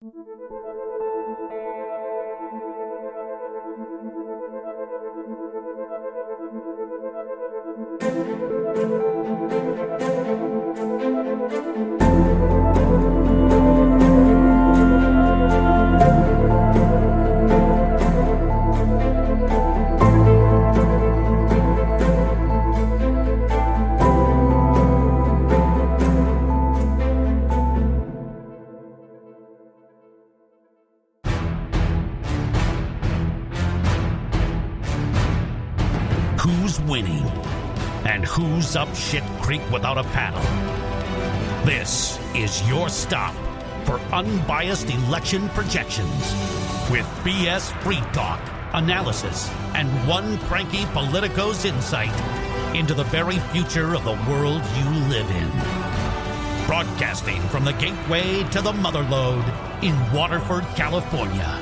Who's winning? And who's up shit creek without a paddle? This is your stop for unbiased election projections with BS free talk, analysis, and one cranky politico's insight into the very future of the world you live in. Broadcasting from the gateway to the motherlode in Waterford, California.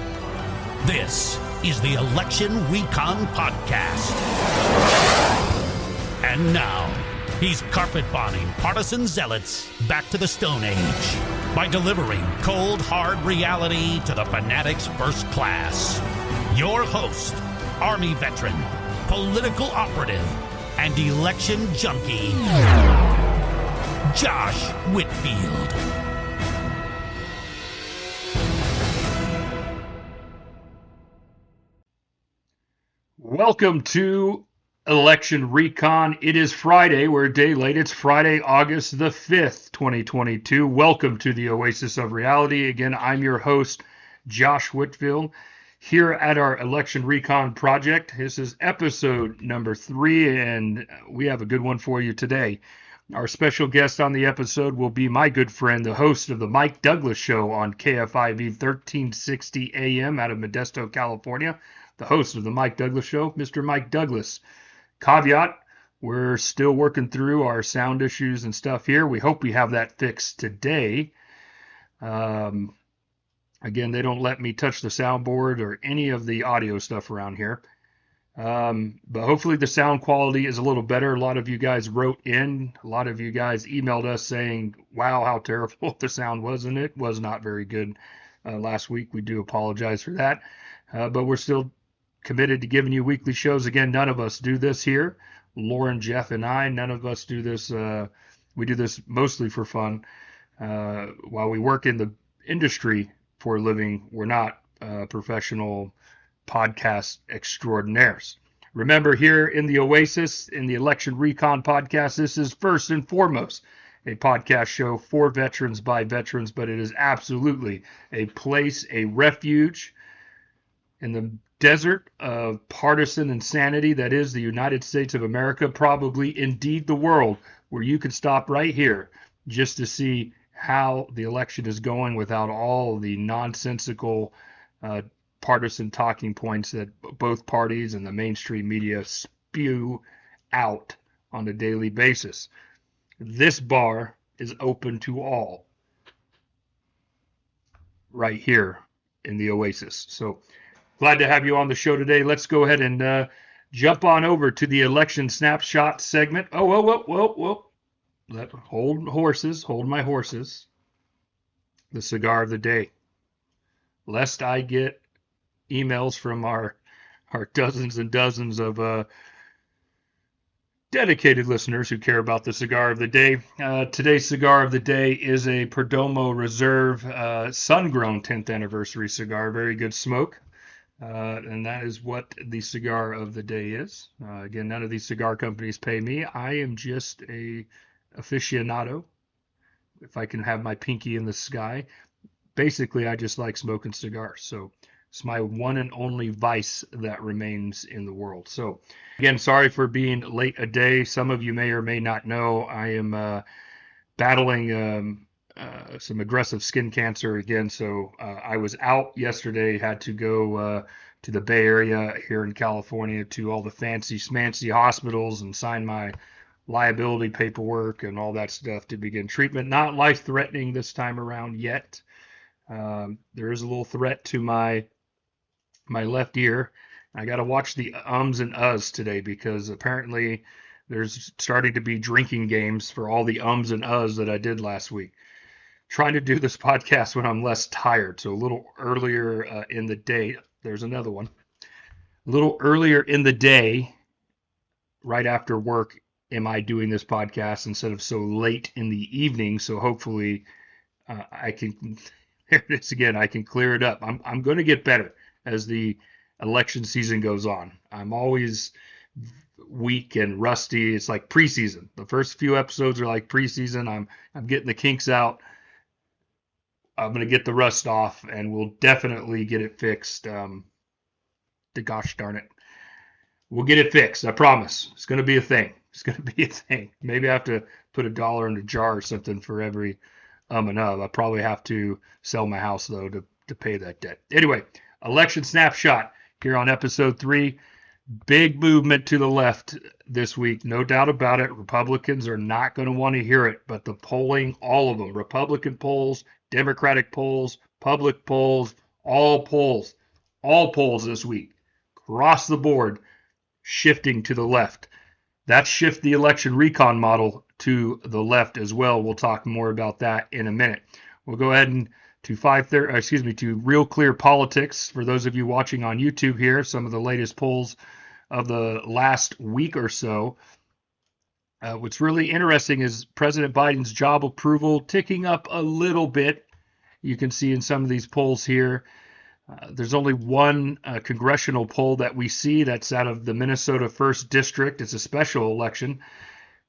This is the Election Recon Podcast. And now, he's carpet-bombing partisan zealots back to the Stone Age by delivering cold, hard reality to the fanatics first class. Your host, Army veteran, political operative, and election junkie, Josh Whitfield. Welcome to Election Recon. It is Friday. We're a day late. It's Friday, August the 5th, 2022. Welcome to the Oasis of Reality. Again, I'm your host, Josh Whitfield, here at our Election Recon project. This is episode number 3, and we have a good one for you today. Our special guest on the episode will be my good friend, the host of the Mike Douglas Show on KFIV 1360 AM out of Modesto, California. The host of the Mike Douglas Show, Mr. Mike Douglas. Caveat, we're still working through our sound issues and stuff here. We hope we have that fixed today. Again, they don't let me touch the soundboard or any of the audio stuff around here. But hopefully the sound quality is a little better. A lot of you guys wrote in. A lot of you guys emailed us saying, wow, how terrible the sound was, and it was not very good last week. We do apologize for that. But we're still committed to giving you weekly shows. Again, none of us do this here. Lauren, Jeff, and I, none of us do this. We do this mostly for fun. While we work in the industry for a living, we're not professional podcast extraordinaires. Remember, here in the Oasis, in the Election Recon podcast, this is first and foremost a podcast show for veterans by veterans, but it is absolutely a place, a refuge in the desert of partisan insanity that is the United States of America, probably indeed the world, where you can stop right here just to see how the election is going without all the nonsensical partisan talking points that both parties and the mainstream media spew out on a daily basis. This bar is open to all right here in the Oasis. So glad to have you on the show today. Let's go ahead and jump on over to the election snapshot segment. Whoa. Hold my horses. The cigar of the day. Lest I get emails from our dozens and dozens of dedicated listeners who care about the cigar of the day. Today's cigar of the day is a Perdomo Reserve sun-grown 10th anniversary cigar. Very good smoke. And that is what the cigar of the day is. Again, none of these cigar companies pay me. I am just a aficionado, if I can have my pinky in the sky. Basically, I just like smoking cigars. So it's my one and only vice that remains in the world. So again, sorry for being late a day. Some of you may or may not know I am battling some aggressive skin cancer again. So I was out yesterday, had to go to the Bay Area here in California to all the fancy smancy hospitals and sign my liability paperwork and all that stuff to begin treatment. Not life-threatening this time around yet. There is a little threat to my left ear. I got to watch the ums and uhs today because apparently there's starting to be drinking games for all the ums and uhs that I did last week. trying to do this podcast when I'm less tired. So a little earlier in the day. There's another one. A little earlier in the day, right after work, am I doing this podcast instead of so late in the evening. So hopefully I can, there it is again, I can clear it up. I'm going to get better as the election season goes on. I'm always weak and rusty. It's like preseason. The first few episodes are like preseason. I'm getting the kinks out. I'm going to get the rust off, and we'll definitely get it fixed. Gosh darn it. We'll get it fixed. I promise. It's going to be a thing. It's going to be a thing. Maybe I have to put $1 in a jar or something for every and of. I probably have to sell my house, though, to pay that debt. Anyway, election snapshot here on episode 3. Big movement to the left this week, no doubt about it. Republicans are not going to want to hear it, but the polling, all of them, Republican polls, Democratic polls, public polls, all polls this week, across the board, shifting to the left. That shift the election recon model to the left as well. We'll talk more about that in a minute. We'll go ahead and to Real Clear Politics. For those of you watching on YouTube here, some of the latest polls of the last week or so. What's really interesting is President Biden's job approval ticking up a little bit. You can see in some of these polls here. There's only one congressional poll that we see that's out of the Minnesota 1st District. It's a special election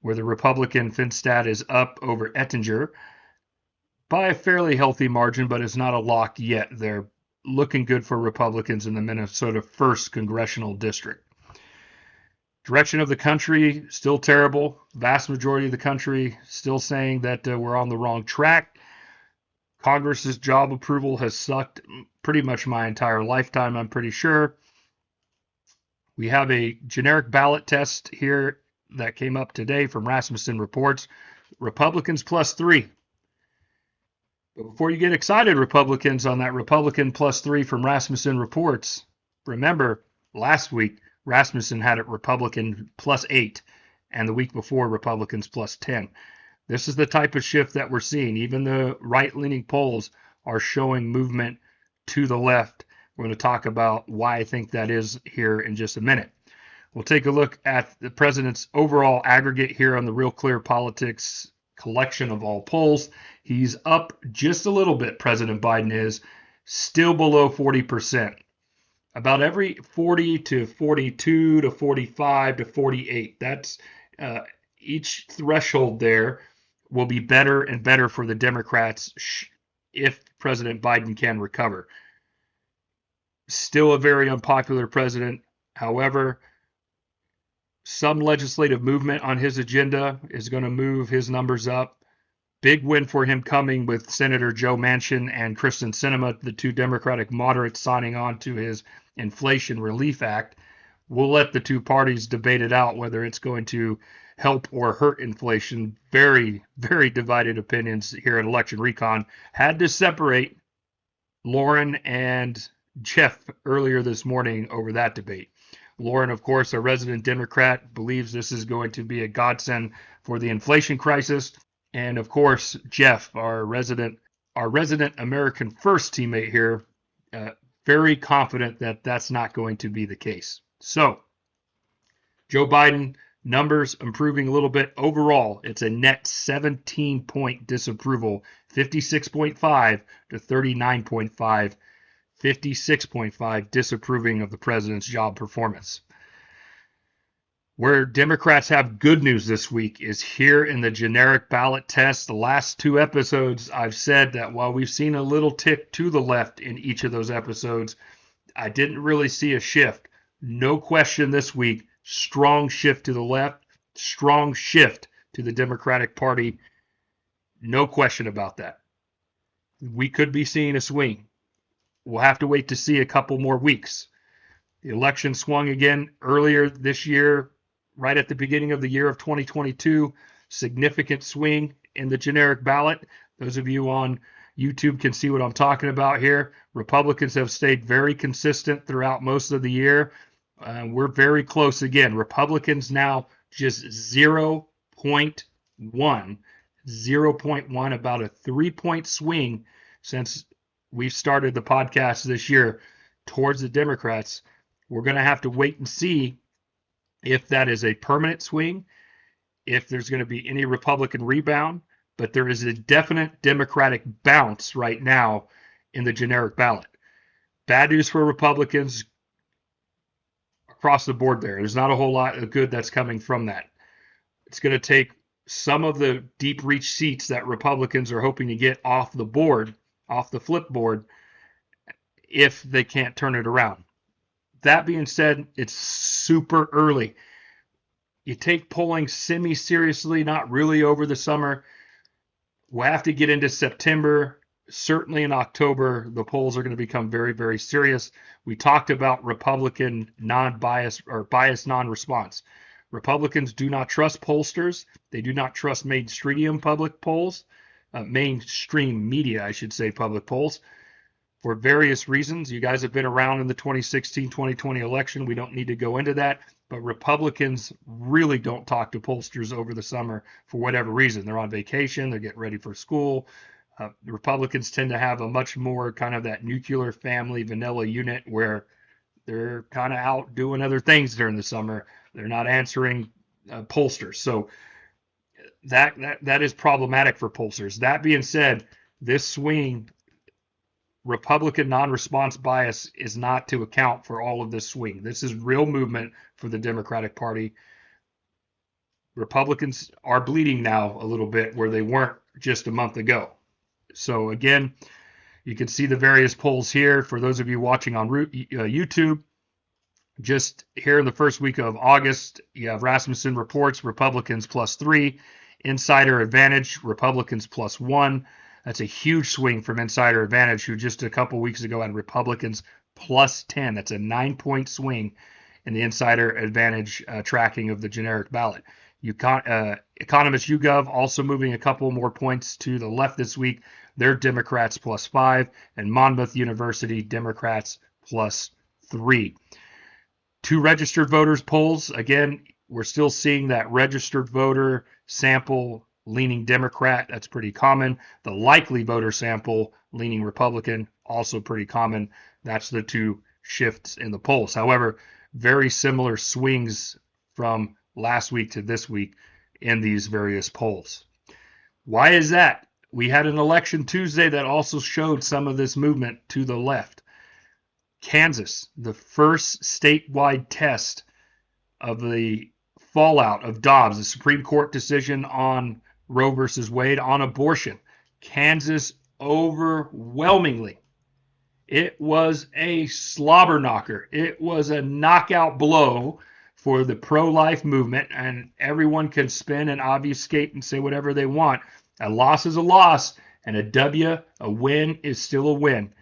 where the Republican Finstad is up over Ettinger by a fairly healthy margin, but it's not a lock yet. They're looking good for Republicans in the Minnesota 1st Congressional District. Direction of the country, still terrible. Vast majority of the country still saying that we're on the wrong track. Congress's job approval has sucked pretty much my entire lifetime, I'm pretty sure. We have a generic ballot test here that came up today from Rasmussen Reports. Republicans +3. But before you get excited, Republicans, on that Republican +3 from Rasmussen Reports, remember last week Rasmussen had it Republican +8, and the week before Republicans +10. This is the type of shift that we're seeing. Even the right-leaning polls are showing movement to the left. We're going to talk about why I think that is here in just a minute. We'll take a look at the president's overall aggregate here on the Real Clear Politics collection of all polls. He's up just a little bit, President Biden is, still below 40%. About every 40 to 42 to 45 to 48. That's each threshold there will be better and better for the Democrats if President Biden can recover. Still a very unpopular president. However, some legislative movement on his agenda is going to move his numbers up. Big win for him coming with Senator Joe Manchin and Kristen Sinema, the two Democratic moderates, signing on to his Inflation Relief Act. We'll let the two parties debate it out, whether it's going to help or hurt inflation. Very, very divided opinions here at Election Recon. Had to separate Lauren and Jeff earlier this morning over that debate. Lauren, of course, a resident Democrat, believes this is going to be a godsend for the inflation crisis. And of course, Jeff, our resident American First teammate here, very confident that that's not going to be the case. So, Joe Biden, numbers improving a little bit. Overall, it's a net 17-point disapproval, 56.5 to 39.5, 56.5 disapproving of the president's job performance. Where Democrats have good news this week is here in the generic ballot test. The last two episodes, I've said that while we've seen a little tick to the left in each of those episodes, I didn't really see a shift. No question this week, strong shift to the left, strong shift to the Democratic Party. No question about that. We could be seeing a swing. We'll have to wait to see a couple more weeks. The election swung again earlier this year, right at the beginning of the year of 2022, significant swing in the generic ballot. Those of you on YouTube can see what I'm talking about here. Republicans have stayed very consistent throughout most of the year. We're very close again. Republicans now just 0.1. 0.1, about a 3-point swing since we've started the podcast this year towards the Democrats. We're going to have to wait and see if that is a permanent swing, if there's going to be any Republican rebound, but there is a definite Democratic bounce right now in the generic ballot. Bad news for Republicans across the board there. There's not a whole lot of good that's coming from that. It's going to take some of the deep reach seats that Republicans are hoping to get off the board, off the flip board, if they can't turn it around. That being said, it's super early. You take polling semi-seriously, not really over the summer. We'll have to get into September. Certainly in October, the polls are going to become very, very serious. We talked about Republican non-bias or bias non-response. Republicans do not trust pollsters. They do not trust mainstream public polls, mainstream media, I should say, public polls, for various reasons. You guys have been around in the 2016-2020 election. We don't need to go into that. But Republicans really don't talk to pollsters over the summer for whatever reason. They're on vacation. They're getting ready for school. The Republicans tend to have a much more kind of that nuclear family vanilla unit where they're kind of out doing other things during the summer. They're not answering pollsters. So that is problematic for pollsters. That being said, this swing, Republican non-response bias, is not to account for all of this swing. This is real movement for the Democratic Party. Republicans are bleeding now a little bit where they weren't just a month ago. So again, you can see the various polls here. For those of you watching on YouTube, just here in the first week of August, you have Rasmussen reports Republicans +3, Insider Advantage Republicans +1. That's a huge swing from Insider Advantage, who just a couple weeks ago had Republicans +10. That's a 9-point swing in the Insider Advantage tracking of the generic ballot. Economist YouGov also moving a couple more points to the left this week. They're Democrats +5, and Monmouth University Democrats +3. 2 registered voters polls. Again, we're still seeing that registered voter sample leaning Democrat. That's pretty common. The likely voter sample leaning Republican, also pretty common. That's the 2 shifts in the polls. However, very similar swings from last week to this week in these various polls. Why is that? We had an election Tuesday that also showed some of this movement to the left. Kansas, the first statewide test of the fallout of Dobbs, the Supreme Court decision on Roe versus Wade on abortion. Kansas overwhelmingly. It was a slobber knocker. It was a knockout blow for the pro-life movement, and everyone can spin and obfuscate and say whatever they want. A loss is a loss, and a win is still a win.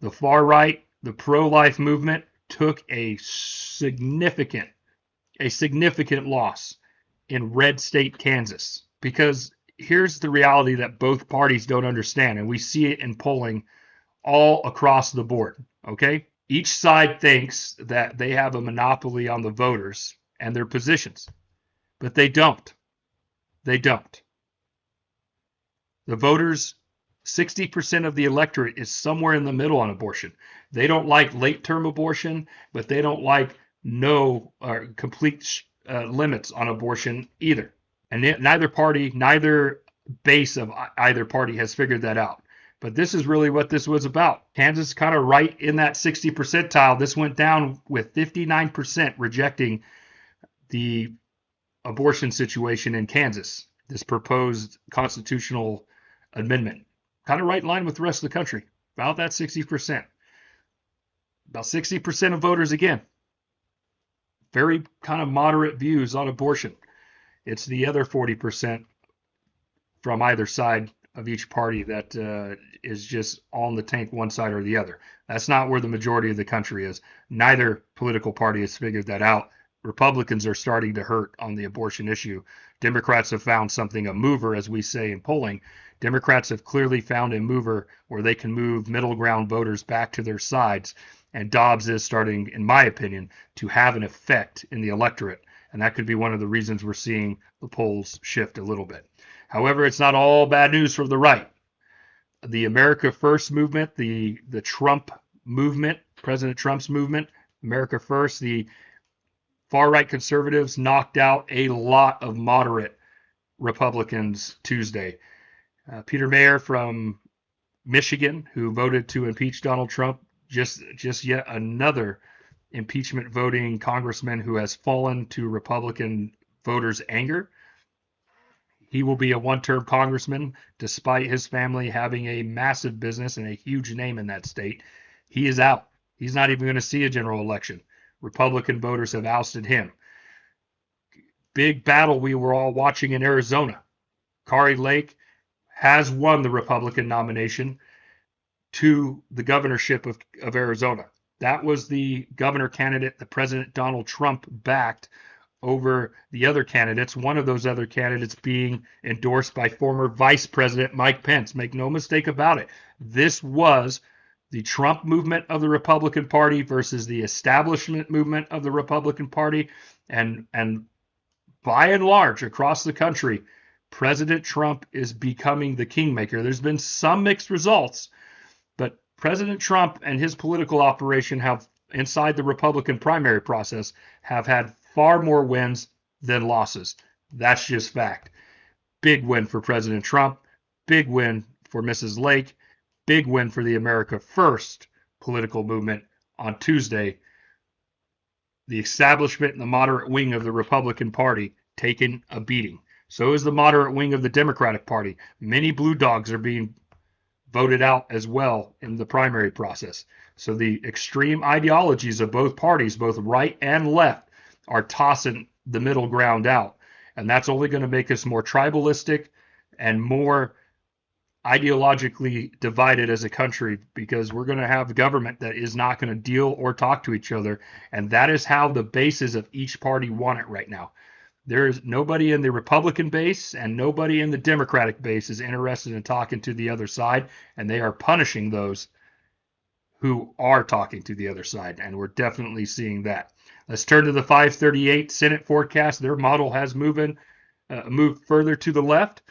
The far right, the pro-life movement, took a significant loss in red state Kansas, because here's the reality that both parties don't understand, and we see it in polling all across the board, okay? Each side thinks that they have a monopoly on the voters and their positions, but they don't. They don't. The voters, 60% of the electorate is somewhere in the middle on abortion. They don't like late-term abortion, but they don't like no complete limits on abortion either. And neither base of either party has figured that out. But this is really what this was about. Kansas kind of right in that 60 percentile. This went down with 59% rejecting the abortion situation in Kansas, this proposed constitutional amendment. Kind of right in line with the rest of the country, about that 60%. About 60% of voters, again, very kind of moderate views on abortion. It's the other 40% from either side of each party that is just on the tank one side or the other. That's not where the majority of the country is. Neither political party has figured that out. Republicans are starting to hurt on the abortion issue. Democrats have found something, a mover, as we say in polling. Democrats have clearly found a mover where they can move middle ground voters back to their sides. And Dobbs is starting, in my opinion, to have an effect in the electorate. And that could be one of the reasons we're seeing the polls shift a little bit. However, it's not all bad news from the right. The America First movement, the Trump movement, President Trump's movement, America First, the far-right conservatives knocked out a lot of moderate Republicans Tuesday. Peter Mayer from Michigan, who voted to impeach Donald Trump, just yet another impeachment voting congressman who has fallen to Republican voters' anger. He will be a one-term congressman, despite his family having a massive business and a huge name in that state. He is out. He's not even going to see a general election. Republican voters have ousted him. Big battle we were all watching in Arizona. Kari Lake has won the Republican nomination to the governorship of Arizona. That was the governor candidate that President Donald Trump backed over the other candidates, one of those other candidates being endorsed by former Vice President Mike Pence. Make no mistake about it. This was the Trump movement of the Republican Party versus the establishment movement of the Republican Party. And by and large, across the country, President Trump is becoming the kingmaker. There's been some mixed results, but President Trump and his political operation have, inside the Republican primary process, have had far more wins than losses. That's just fact. Big win for President Trump. Big win for Mrs. Lake. Big win for the America First political movement on Tuesday. The establishment and the moderate wing of the Republican Party taking a beating. So is the moderate wing of the Democratic Party. Many blue dogs are being voted out as well in the primary process. So the extreme ideologies of both parties, both right and left, are tossing the middle ground out. And that's only going to make us more tribalistic and more ideologically divided as a country, because we're going to have a government that is not going to deal or talk to each other. And that is how the bases of each party want it right now. There is nobody in the Republican base and nobody in the Democratic base is interested in talking to the other side, and they are punishing those who are talking to the other side, and we're definitely seeing that. Let's turn to the 538 Senate forecast. Their model has moved further to the left.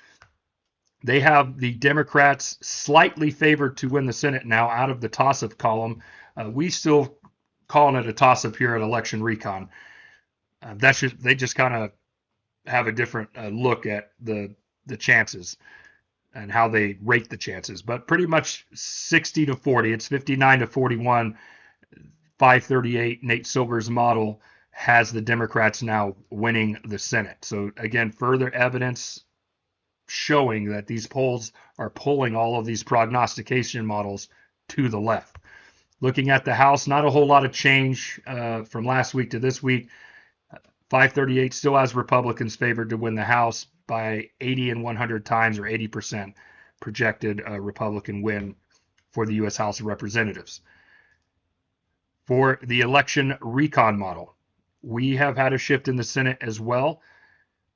They have the Democrats slightly favored to win the Senate now out of the toss-up column. We still calling it a toss-up here at Election Recon. They just kind of have a different look at the chances and how they rate the chances, but pretty much 60 to 40. It's 59 to 41. 538, Nate Silver's model has the Democrats now winning the Senate. So again, further evidence showing that these polls are pulling all of these prognostication models to the left. Looking at the House, not a whole lot of change from last week to this week. 538 still has Republicans favored to win the House by 80 and 100 times, or 80% projected Republican win for the U.S. House of Representatives. For the election recon model, we have had a shift in the Senate as well.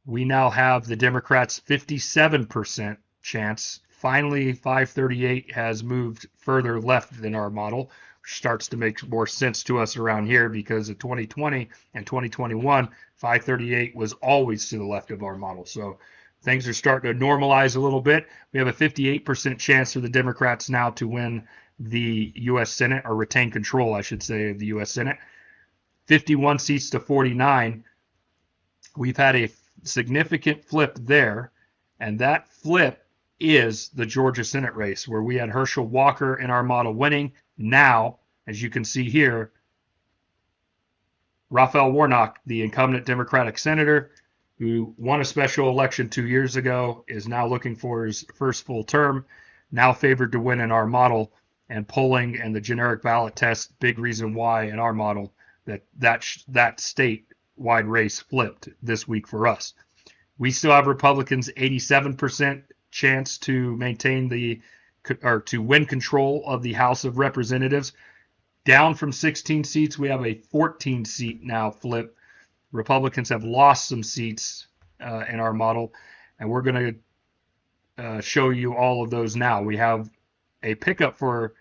We now have the Democrats 57% chance. Finally, 538 has moved further left than our model, which starts to make more sense to us around here, because of 2020 and 2021, 538 was always to the left of our model. So things are starting to normalize a little bit. We have a 58% chance for the Democrats now to win the U.S. Senate, or retain control, I should say, of the U.S. Senate. 51 seats to 49. We've had a significant flip there, and that flip is the Georgia Senate race, where we had Herschel Walker in our model winning. Now, as you can see here, Raphael Warnock, the incumbent Democratic senator who won a special election 2 years ago, is now looking for his first full term, now favored to win in our model. And polling and the generic ballot test, big reason why in our model that statewide race flipped this week for us. We still have Republicans 87% chance to maintain to win control of the House of Representatives. Down from 16 seats, we have a 14 seat now flip. Republicans have lost some seats in our model, and we're going to show you all of those now. We have a pickup for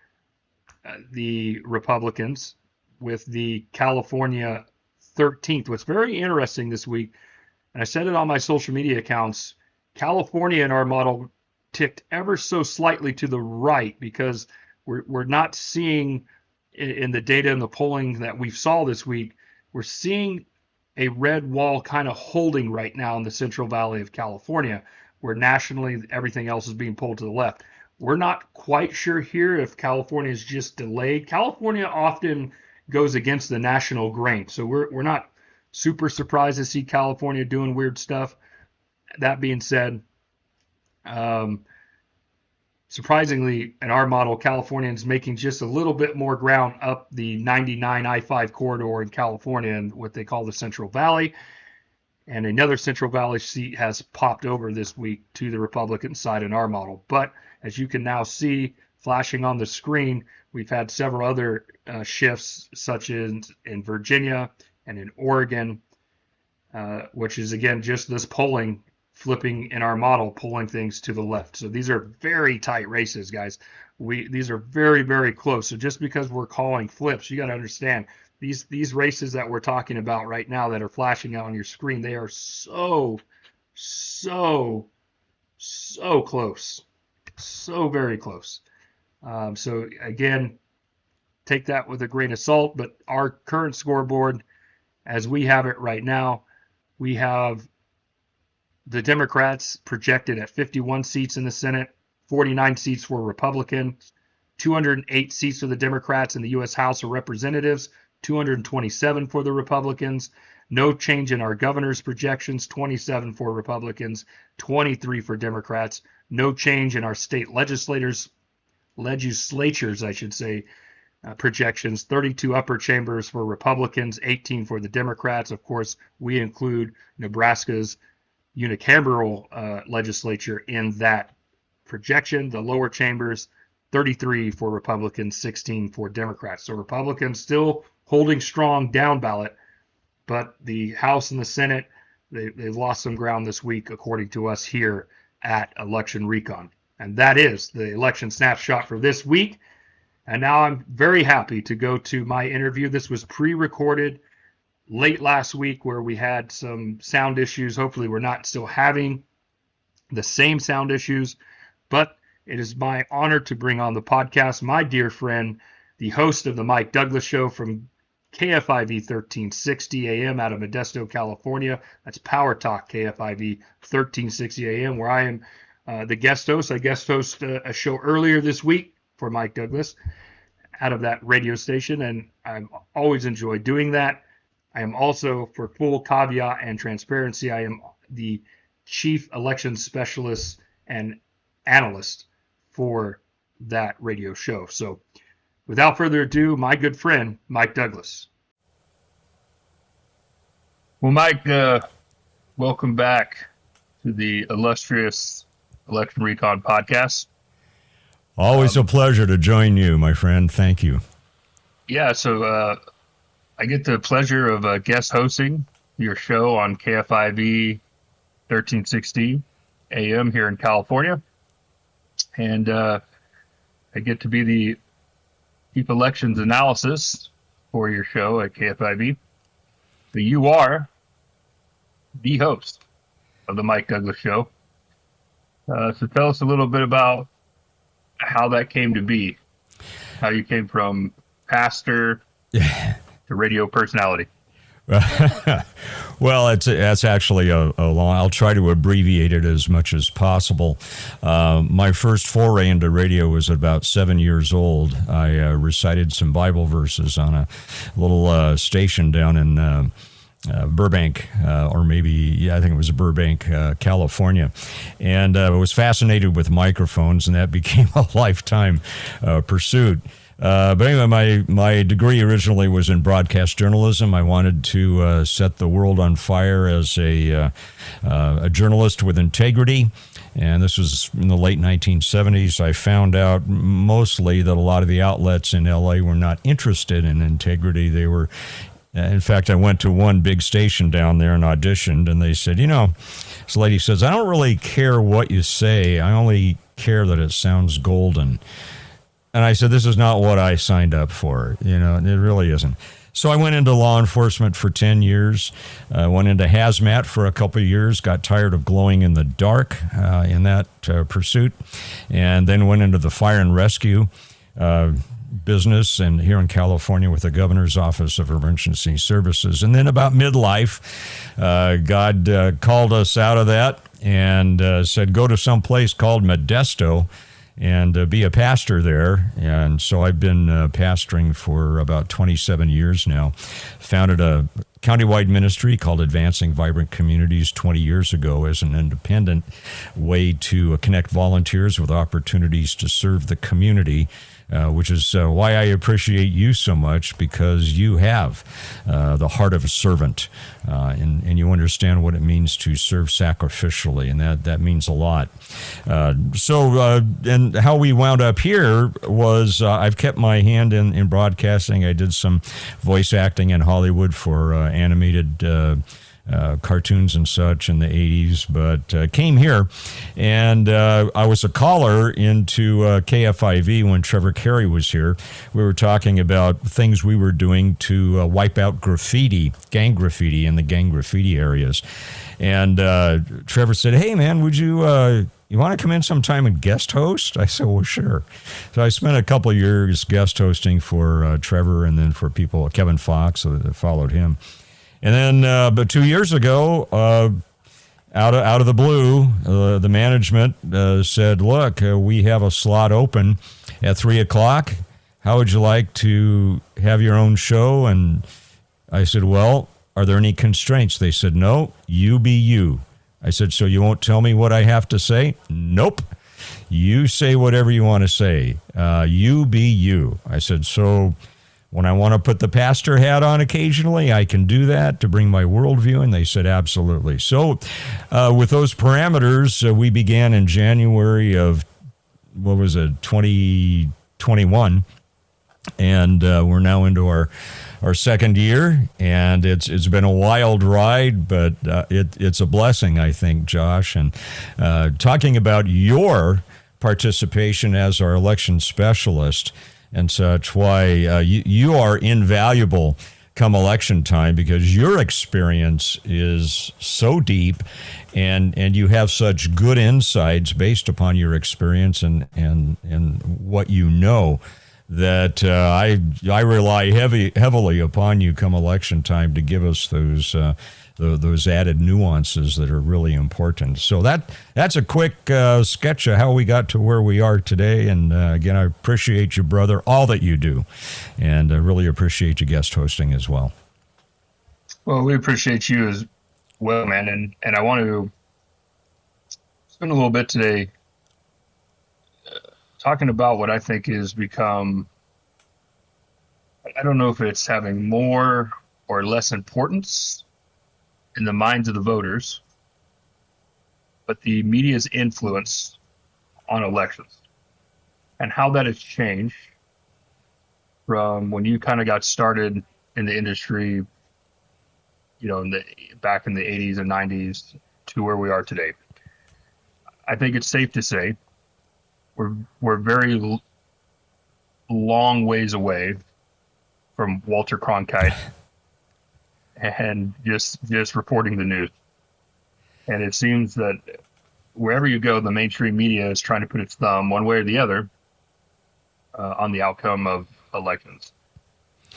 the Republicans with the California 13th. What's very interesting this week, and I said it on my social media accounts, California in our model ticked ever so slightly to the right because we're not seeing in the data and the polling that we saw this week, we're seeing a red wall kind of holding right now in the Central Valley of California, where nationally everything else is being pulled to the left. We're not quite sure here if California is just delayed. California often goes against the national grain, so we're not super surprised to see California doing weird stuff. That being said, surprisingly, in our model, California is making just a little bit more ground up the 99 I-5 corridor in California and what they call the Central Valley. And another Central Valley seat has popped over this week to the Republican side in our model. But as you can now see flashing on the screen, we've had several other shifts, such as in Virginia and in Oregon, which is, again, just this polling flipping in our model, pulling things to the left. So these are very tight races, guys. These are very, very close. So just because we're calling flips, you got to understand these races that we're talking about right now that are flashing out on your screen, they are so close, so very close. So again, take that with a grain of salt. But our current scoreboard, as we have it right now, we have the Democrats projected at 51 seats in the Senate, 49 seats for Republicans, 208 seats for the Democrats in the U.S. House of Representatives, 227 for the Republicans. No change in our governor's projections, 27 for Republicans, 23 for Democrats. No change in our state legislatures, projections, 32 upper chambers for Republicans, 18 for the Democrats. Of course, we include Nebraska's unicameral legislature in that projection. The lower chambers, 33 for Republicans, 16 for Democrats. So Republicans still holding strong down ballot, but the House and the Senate, they've lost some ground this week, according to us here at Election Recon. And that is the election snapshot for this week. And now I'm very happy to go to my interview. This was pre-recorded late last week where we had some sound issues. Hopefully we're not still having the same sound issues, but it is my honor to bring on the podcast my dear friend, the host of the Mike Douglas Show from KFIV 1360 AM out of Modesto, California. That's Power Talk KFIV 1360 AM, where I am the guest host. I guest host a show earlier this week for Mike Douglas out of that radio station, and I've always enjoyed doing that. I am also, for full caveat and transparency, I am the chief election specialist and analyst for that radio show. So without further ado, my good friend, Mike Douglas. Well, Mike, welcome back to the illustrious Election Recon podcast. Always a pleasure to join you, my friend. Thank you. Yeah, so I get the pleasure of guest hosting your show on KFIV 1360 AM here in California. And I get to be the chief elections analysis for your show at KFIV. But you are the host of the Mike Douglas Show. So tell us a little bit about how that came to be, how you came from pastor to radio personality. Well, that's actually a long. I'll try to abbreviate it as much as possible. My first foray into radio was at about 7 years old. I recited some Bible verses on a little station down in Burbank, or maybe, I think it was Burbank, California. And I was fascinated with microphones, and that became a lifetime pursuit. But anyway, my degree originally was in broadcast journalism. I wanted to set the world on fire as a journalist with integrity. And this was in the late 1970s. I found out mostly that a lot of the outlets in LA were not interested in integrity. They were, in fact, I went to one big station down there and auditioned, and they said, this lady says, I don't really care what you say. I only care that it sounds golden. And I said, this is not what I signed up for. It really isn't. So I went into law enforcement for 10 years, went into hazmat for a couple of years, got tired of glowing in the dark in that pursuit, and then went into the fire and rescue business and here in California with the Governor's Office of Emergency Services. And then about midlife, God called us out of that and said, go to some place called Modesto and be a pastor there. And so I've been pastoring for about 27 years now. Founded a countywide ministry called Advancing Vibrant Communities 20 years ago as an independent way to connect volunteers with opportunities to serve the community, which is why I appreciate you so much, because you have the heart of a servant, and you understand what it means to serve sacrificially, and that means a lot. And how we wound up here was I've kept my hand in broadcasting. I did some voice acting in Hollywood for animated cartoons and such in the 80s, but came here, and I was a caller into KFIV when Trevor Carey was here. We were talking about things we were doing to wipe out gang graffiti in the gang graffiti areas. And Trevor said, hey, man, would you want to come in sometime and guest host? I said, well, sure. So I spent a couple of years guest hosting for Trevor and then for people, Kevin Fox, that followed him. And then, but 2 years ago, out of the blue, the management said, look, we have a slot open at 3 o'clock. How would you like to have your own show? And I said, well, are there any constraints? They said, no, you be you. I said, so you won't tell me what I have to say? Nope. You say whatever you want to say. You be you. I said, so when I want to put the pastor hat on occasionally, I can do that to bring my worldview. And they said, absolutely. So with those parameters, we began in January of, 2021. And we're now into our second year. And it's been a wild ride, but it's a blessing, I think, Josh. And talking about your participation as our election specialist and such, why you are invaluable come election time, because your experience is so deep and you have such good insights based upon your experience and what you know, that I rely heavily upon you come election time to give us those added nuances that are really important. So that's a quick sketch of how we got to where we are today. And again, I appreciate you, brother, all that you do, and I really appreciate you guest hosting as well. Well, we appreciate you as well, man. And I want to spend a little bit today talking about what I think has become, I don't know if it's having more or less importance in the minds of the voters, but the media's influence on elections and how that has changed from when you kind of got started in the industry, back in the 80s and 90s to where we are today. I think it's safe to say we're very long ways away from Walter Cronkite and just reporting the news. And it seems that wherever you go, the mainstream media is trying to put its thumb one way or the other on the outcome of elections.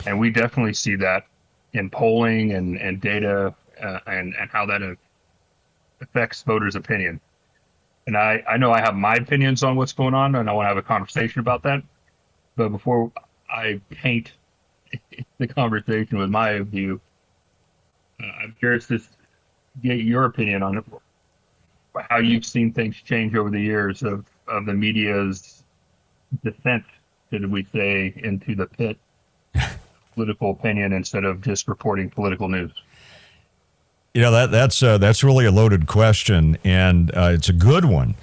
And we definitely see that in polling and data and how that affects voters' opinion. And I know I have my opinions on what's going on, and I want to have a conversation about that. But before I paint the conversation with my view, I'm curious to get your opinion on it, how you've seen things change over the years of the media's descent, should we say, into the pit political opinion instead of just reporting political news. That's really a loaded question, and it's a good one.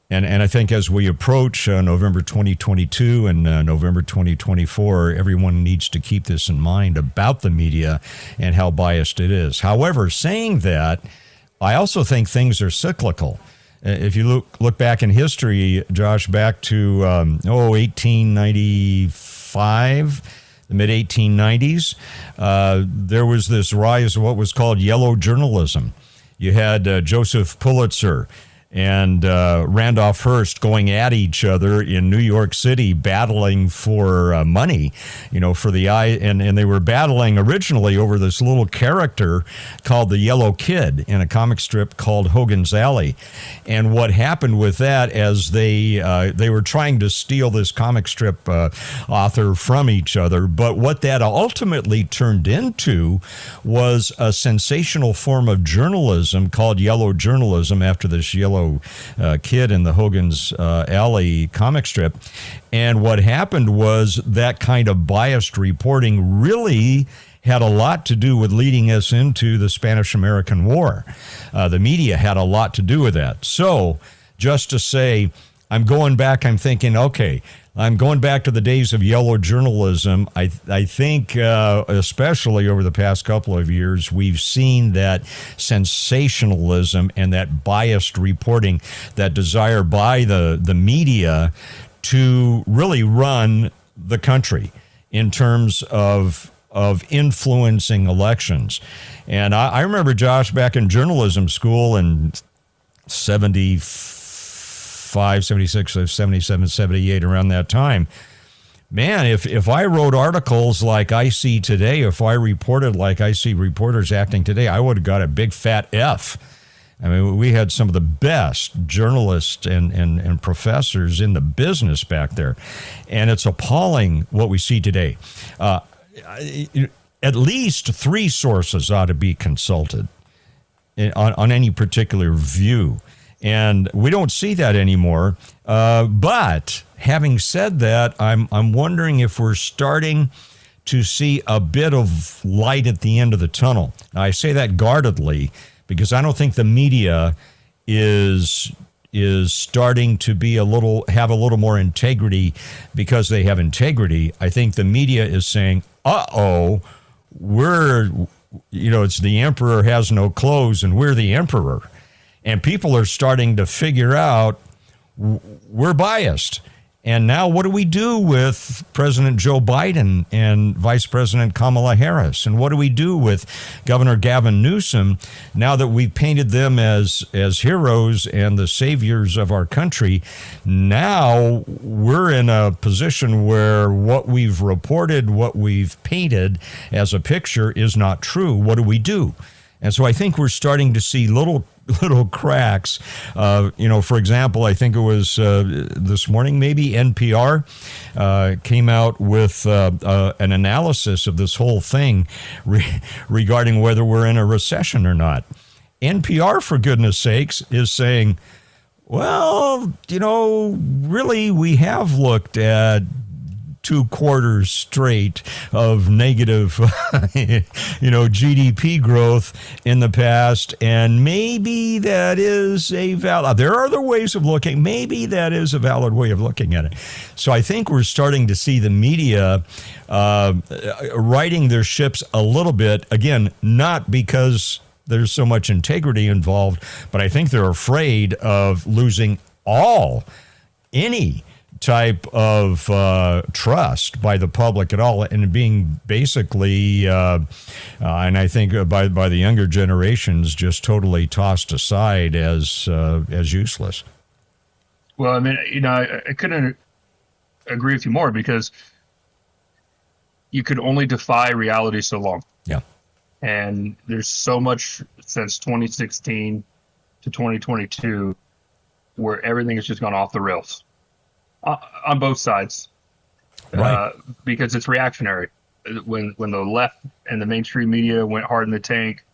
And I think as we approach November 2022 and November 2024, everyone needs to keep this in mind about the media and how biased it is. However, saying that, I also think things are cyclical. If you look back in history, Josh, back to 1895, the mid-1890s, there was this rise of what was called yellow journalism. You had Joseph Pulitzer and Randolph Hearst going at each other in New York City, battling for money, for the eye. And they were battling originally over this little character called the Yellow Kid in a comic strip called Hogan's Alley. And what happened with that, as they were trying to steal this comic strip author from each other, but what that ultimately turned into was a sensational form of journalism called yellow journalism, after this yellow kid in the Hogan's Alley comic strip. And what happened was that kind of biased reporting really had a lot to do with leading us into the Spanish-American War. The media had a lot to do with that. So just to say, I'm going back, I'm thinking, okay, I'm going back to the days of yellow journalism. I think, especially over the past couple of years, we've seen that sensationalism and that biased reporting, that desire by the media to really run the country in terms of influencing elections. And I remember, Josh, back in journalism school in 76, 77, 78, around that time, man, if I wrote articles like I see today, if I reported like I see reporters acting today, I would have got a big fat F. I mean, we had some of the best journalists and professors in the business back there. And it's appalling what we see today. At least 3 sources ought to be consulted on any particular view. And we don't see that anymore. But having said that, I'm wondering if we're starting to see a bit of light at the end of the tunnel. Now, I say that guardedly because I don't think the media is starting to be have a little more integrity because they have integrity. I think the media is saying, it's the emperor has no clothes and we're the emperor. And people are starting to figure out we're biased. And now what do we do with President Joe Biden and Vice President Kamala Harris? And what do we do with Governor Gavin Newsom now that we've painted them as heroes and the saviors of our country? Now we're in a position where what we've reported, what we've painted as a picture is not true. What do we do? And so I think we're starting to see little cracks. For example, I think it was this morning, maybe NPR came out with an analysis of this whole thing regarding whether we're in a recession or not. NPR, for goodness sakes, is saying, well, really we have looked at 2 quarters straight of negative, GDP growth in the past, and maybe that is a valid. There are other ways of looking. Maybe that is a valid way of looking at it. So I think we're starting to see the media righting their ships a little bit. Again, not because there's so much integrity involved, but I think they're afraid of losing any type of trust by the public at all, and being basically, and I think by the younger generations, just totally tossed aside as useless. Well, I mean, I couldn't agree with you more, because you could only defy reality so long. Yeah. And there's so much since 2016 to 2022 where everything has just gone off the rails. On both sides, right? Because it's reactionary. When the left and the mainstream media went hard in the tank,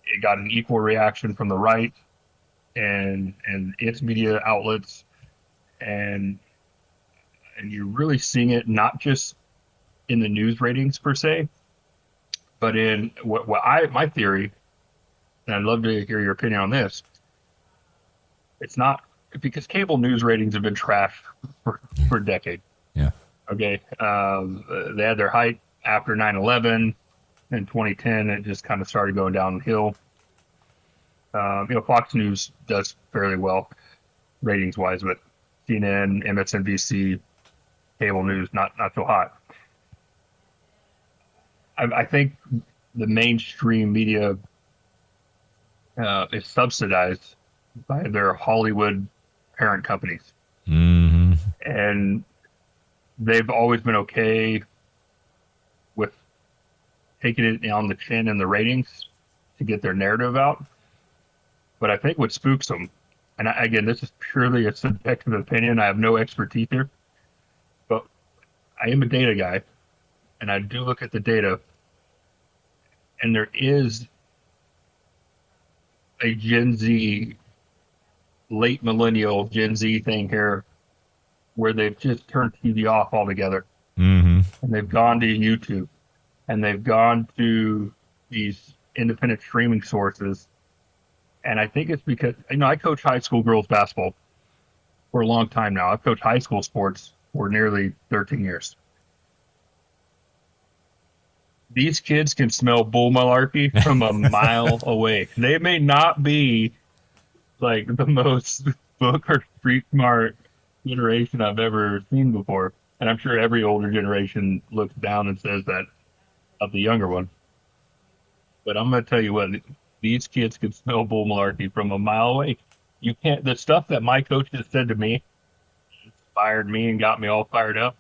it got an equal reaction from the right and its media outlets, and you're really seeing it not just in the news ratings per se, but in my theory, and I'd love to hear your opinion on this. It's not. Because cable news ratings have been trashed for a decade. Yeah. Okay. They had their height after 9/11. In 2010, it just kind of started going downhill. Fox News does fairly well ratings-wise, but CNN, MSNBC, cable news, not so hot. I think the mainstream media is subsidized by their Hollywood parent companies. Mm-hmm. And they've always been okay with taking it on the chin in the ratings to get their narrative out. But I think what spooks them, and again, this is purely a subjective opinion. I have no expertise here, but I am a data guy, and I do look at the data, and there is a Gen Z, late millennial Gen Z thing here where they've just turned TV off altogether. Mm-hmm. And they've gone to YouTube, and they've gone to these independent streaming sources. And I think it's because, I coach high school girls basketball for a long time now. I've coached high school sports for nearly 13 years. These kids can smell bull malarkey from a mile away. They may not be like the most book or street smart generation I've ever seen before. And I'm sure every older generation looks down and says that of the younger one. But I'm going to tell you what, these kids can smell bull malarkey from a mile away. You can't, the stuff that my coaches said to me inspired me and got me all fired up.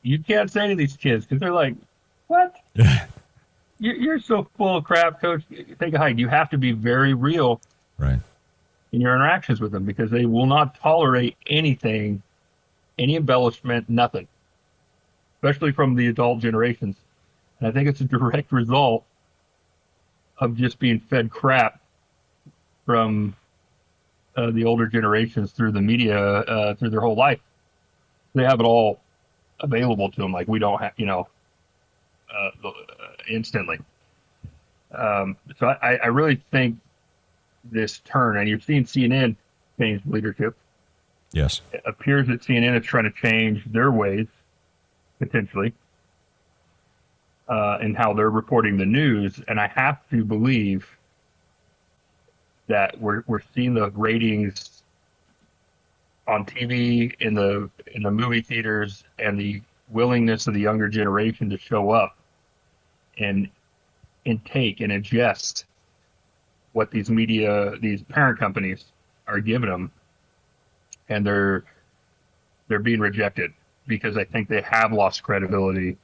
You can't say to these kids because they're like, what? You're so full of crap, coach. Take a hike. You have to be very real, right, in your interactions with them, because they will not tolerate anything, any embellishment, nothing, especially from the adult generations. And I think it's a direct result of just being fed crap from the older generations through the media, through their whole life. They have it all available to them, like we don't have, instantly. So I really think this turn, and you've seen CNN change leadership. Yes. It appears that CNN is trying to change their ways, potentially, in how they're reporting the news. And I have to believe that we're seeing the ratings on TV, in the movie theaters, and the willingness of the younger generation to show up and intake and ingest what these parent companies are giving them, and they're being rejected because I think they have lost credibility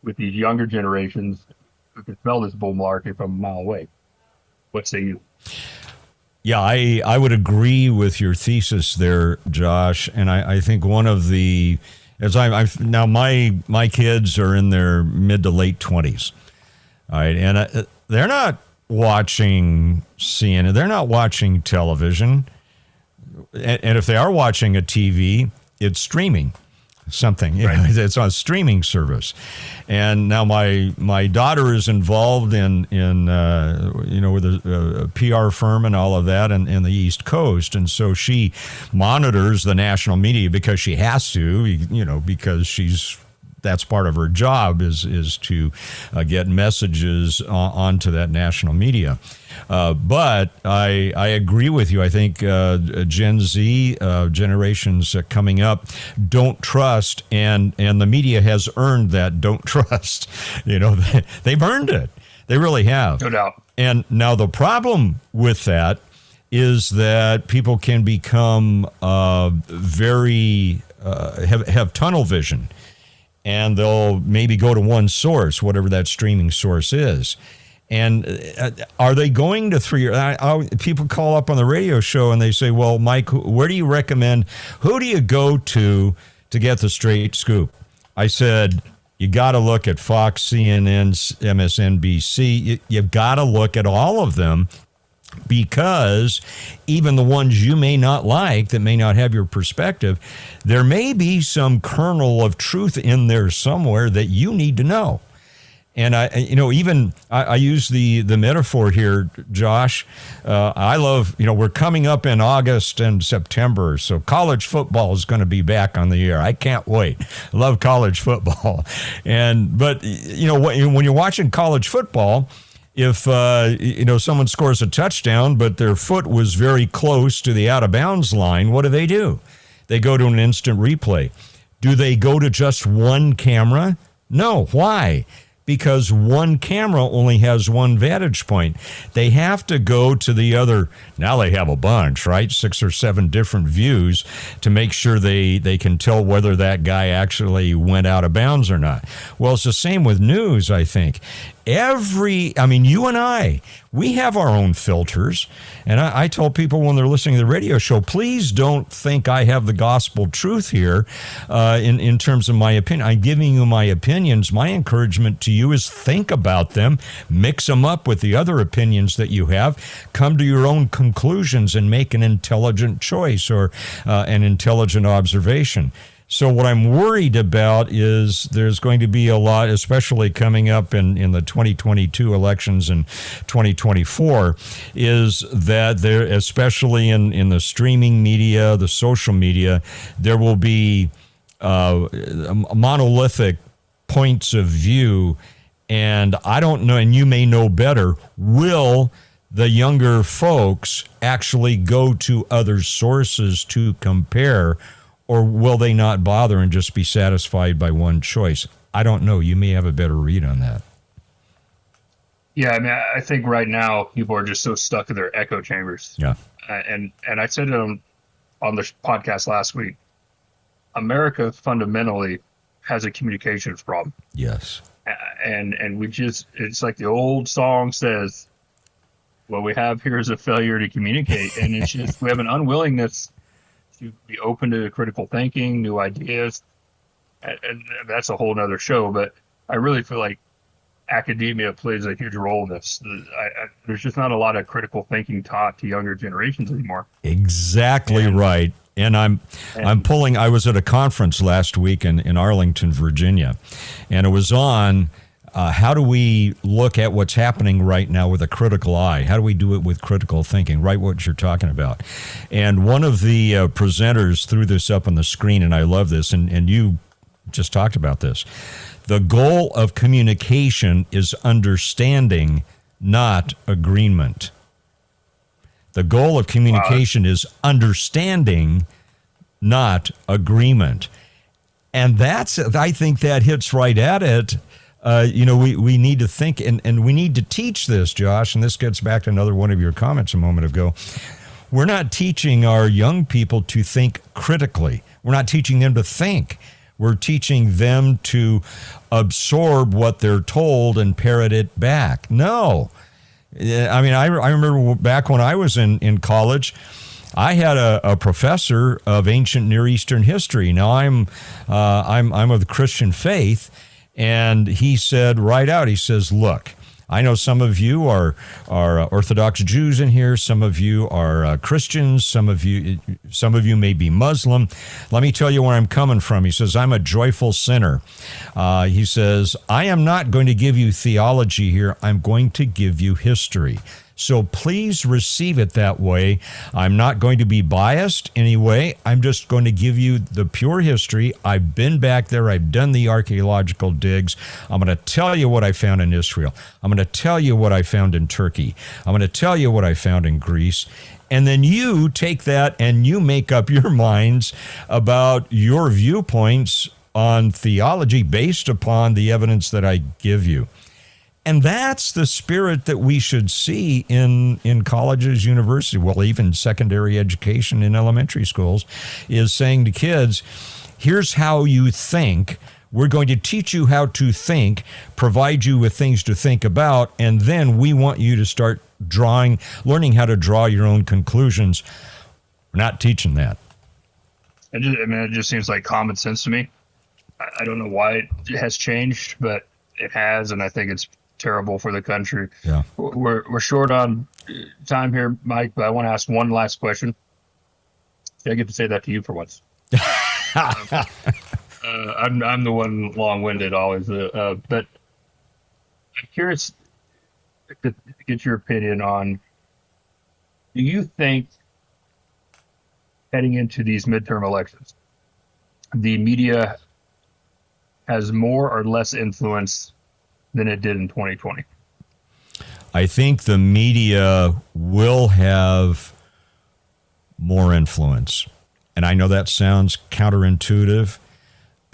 with these younger generations who can smell this bull malarkey from a mile away. What say you? Yeah, I would agree with your thesis there, Josh, and I think one of the, as I've now my kids are in their mid to late 20s, all right, and they're not watching CNN, they're not watching television, and if they are watching a TV, it's streaming something. Right. It's on a streaming service. And now my daughter is involved in with a PR firm and all of that in the East Coast, and so she monitors the national media because she has to, because that's part of her job is to get messages onto that national media. But I agree with you. I think Gen Z generations coming up don't trust, and the media has earned that don't trust. They've earned it. They really have. No doubt. And now the problem with that is that people can become very have tunnel vision. And they'll maybe go to one source, whatever that streaming source is. And are they going to people call up on the radio show and they say, well, Mike, where do you recommend, who do you go to get the straight scoop? I said, you got to look at Fox, CNN, MSNBC. You've got to look at all of them, because even the ones you may not like, that may not have your perspective, there may be some kernel of truth in there somewhere that you need to know. And I use the metaphor here, Josh. I love, we're coming up in August and September, so college football is going to be back on the air. I can't wait. I love college football. But when you're watching college football, if someone scores a touchdown, but their foot was very close to the out of bounds line, what do? They go to an instant replay. Do they go to just one camera? No. Why? because one camera only has one vantage point. They have to go to the other. Now they have a bunch, right? 6 or 7 different views to make sure they can tell whether that guy actually went out of bounds or not. Well, it's the same with news, I think. You and I, we have our own filters. And I tell people when they're listening to the radio show, please don't think I have the gospel truth here in terms of my opinion. I'm giving you my opinions. My encouragement to you is think about them, mix them up with the other opinions that you have, come to your own conclusions and make an intelligent choice or an intelligent observation. So what I'm worried about is there's going to be a lot, especially coming up in the 2022 elections and 2024, is that there, especially in the streaming media, the social media, there will be monolithic points of view. And I don't know, and you may know better, will the younger folks actually go to other sources to compare, or will they not bother and just be satisfied by one choice? I don't know. You may have a better read on that. Yeah, I mean, I think right now people are just so stuck in their echo chambers. Yeah. And I said it on the podcast last week. America fundamentally has a communications problem. Yes. And we just, it's like the old song says, what we have here is a failure to communicate. And it's just, we have an unwillingness to be open to critical thinking, new ideas. And that's a whole nother show. But I really feel like academia plays a huge role in this. There's just not a lot of critical thinking taught to younger generations anymore. Exactly right. And I'm pulling, I was at a conference last week in Arlington, Virginia, and it was on how do we look at what's happening right now with a critical eye? How do we do it with critical thinking? Right, what you're talking about. And one of the presenters threw this up on the screen, and I love this, and you just talked about this. The goal of communication is understanding, not agreement. The goal of communication is understanding, not agreement. And I think that hits right at it. We need to think and we need to teach this, Josh, and this gets back to another one of your comments a moment ago. We're not teaching our young people to think critically. We're not teaching them to think. We're teaching them to absorb what they're told and parrot it back. No. I mean, I remember back when I was in college, I had a professor of ancient Near Eastern history. Now I'm of the Christian faith, and he said right out, he says, look, I know some of you are Orthodox Jews in here. Some of you are Christians. Some of you may be Muslim. Let me tell you where I'm coming from. He says, I'm a joyful sinner. He says, I am not going to give you theology here. I'm going to give you history. So please receive it that way. I'm not going to be biased anyway. I'm just going to give you the pure history. I've been back there. I've done the archaeological digs. I'm going to tell you what I found in Israel. I'm going to tell you what I found in Turkey. I'm going to tell you what I found in Greece. And then you take that and you make up your minds about your viewpoints on theology based upon the evidence that I give you. And that's the spirit that we should see in colleges, universities, well, even secondary education in elementary schools, is saying to kids, here's how you think. We're going to teach you how to think, provide you with things to think about, and then we want you to start learning how to draw your own conclusions. We're not teaching that. It just seems like common sense to me. I don't know why it has changed, but it has, and I think it's terrible for the country. Yeah. We're short on time here, Mike, but I want to ask one last question. I get to say that to you for once. I'm the one long-winded always, but I'm curious to get your opinion on, do you think heading into these midterm elections, the media has more or less influence than it did in 2020? I think the media will have more influence. And I know that sounds counterintuitive,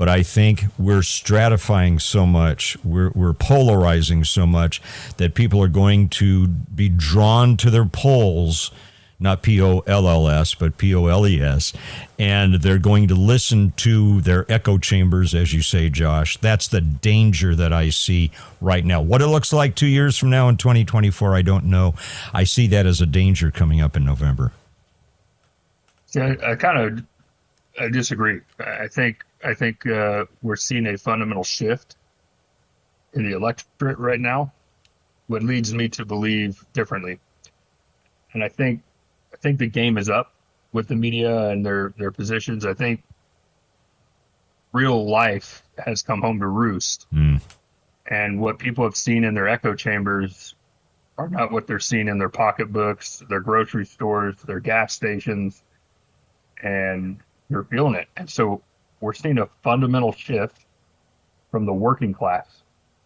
but I think we're stratifying so much, we're polarizing so much that people are going to be drawn to their polls, not P-O-L-L-S, but P-O-L-E-S, and they're going to listen to their echo chambers, as you say, Josh. That's the danger that I see right now. What it looks like 2 years from now in 2024, I don't know. I see that as a danger coming up in November. Yeah, I disagree. I think we're seeing a fundamental shift in the electorate right now, what leads me to believe differently. And I think the game is up with the media and their positions. I think real life has come home to roost. And what people have seen in their echo chambers are not what they're seeing in their pocketbooks, their grocery stores, their gas stations, and they're feeling it. And so we're seeing a fundamental shift from the working class,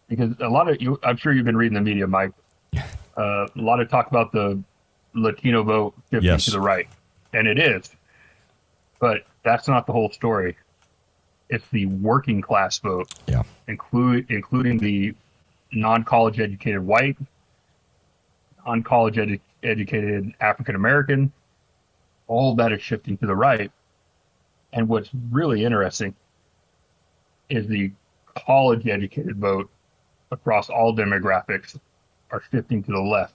because a lot of you, I'm sure you've been reading the media, Mike. A lot of talk about the Latino vote shifting to the right, and it is, but that's not the whole story. It's the working class vote, including the non-college educated white, non-college educated African American. All that is shifting to the right. And what's really interesting is the college educated vote across all demographics are shifting to the left.